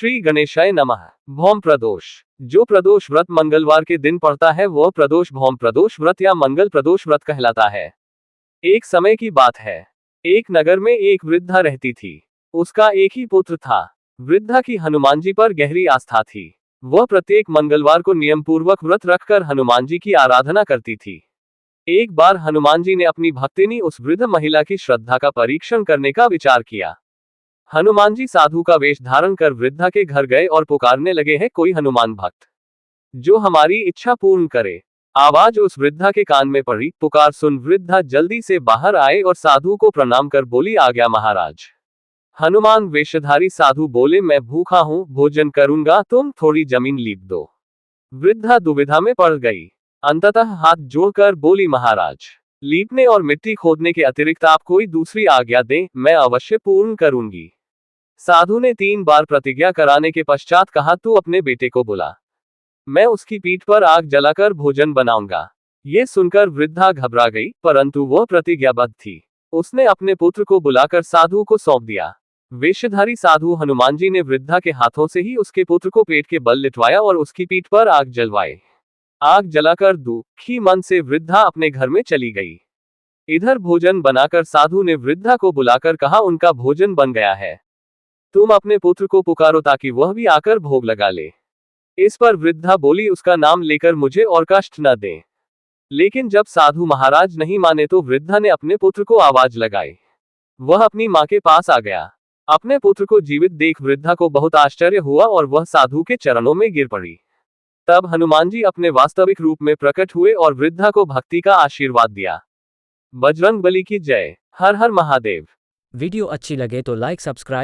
श्री गणेशाय नमः। भौम प्रदोष। जो प्रदोष व्रत मंगलवार के दिन पड़ता है वह प्रदोष भौम प्रदोष व्रत या मंगल प्रदोष व्रत कहलाता है। एक समय की बात है, एक नगर में एक वृद्धा रहती थी। उसका एक ही पुत्र था। वृद्धा की हनुमान जी पर गहरी आस्था थी। वह प्रत्येक मंगलवार को नियम पूर्वक व्रत रखकर हनुमान जी की आराधना करती थी। एक बार हनुमान जी ने अपनी भक्तिनी उस वृद्ध महिला की श्रद्धा का परीक्षण करने का विचार किया। हनुमान जी साधु का वेश धारण कर वृद्धा के घर गए और पुकारने लगे, है कोई हनुमान भक्त जो हमारी इच्छा पूर्ण करे। आवाज उस वृद्धा के कान में पड़ी। पुकार सुन वृद्धा जल्दी से बाहर आए और साधु को प्रणाम कर बोली, आ गया महाराज। हनुमान वेशधारी साधु बोले, मैं भूखा हूं, भोजन करूंगा, तुम थोड़ी जमीन लीप दो। वृद्धा दुविधा में पड़ गई। अंततः हाथ जोड़कर बोली, महाराज, लीपने और मिट्टी खोदने के अतिरिक्त आप कोई दूसरी आज्ञा दें, मैं अवश्य पूर्ण करूंगी। साधु ने 3 बार प्रतिज्ञा कराने के पश्चात कहा, तू अपने बेटे को बुला, मैं उसकी पीठ पर आग जलाकर भोजन बनाऊंगा। ये सुनकर वृद्धा घबरा गई, परंतु वह प्रतिज्ञाबद्ध थी। उसने अपने पुत्र को बुलाकर साधु को सौंप दिया। वेशधारी साधु हनुमान जी ने वृद्धा के हाथों से ही उसके पुत्र को पेट के बल लिटवाया और उसकी पीठ पर आग जलवाई। आग जलाकर दुखी मन से वृद्धा अपने घर में चली गई। इधर भोजन बनाकर साधु ने वृद्धा को बुलाकर कहा, उनका भोजन बन गया है, तुम अपने पुत्र को पुकारो ताकि वह भी आकर भोग लगा ले। इस पर वृद्धा बोली, उसका नाम लेकर मुझे और कष्ट न दें। लेकिन जब साधु महाराज नहीं माने तो वृद्धा ने अपने पुत्र को आवाज लगाई। वह अपनी मां के पास आ गया। अपने पुत्र को जीवित देख वृद्धा को बहुत आश्चर्य हुआ और वह साधु के चरणों में गिर पड़ी। तब हनुमान जी अपने वास्तविक रूप में प्रकट हुए और वृद्धा को भक्ति का आशीर्वाद दिया। बजरंग बली की जय। हर हर महादेव। वीडियो अच्छी लगे तो लाइक सब्सक्राइब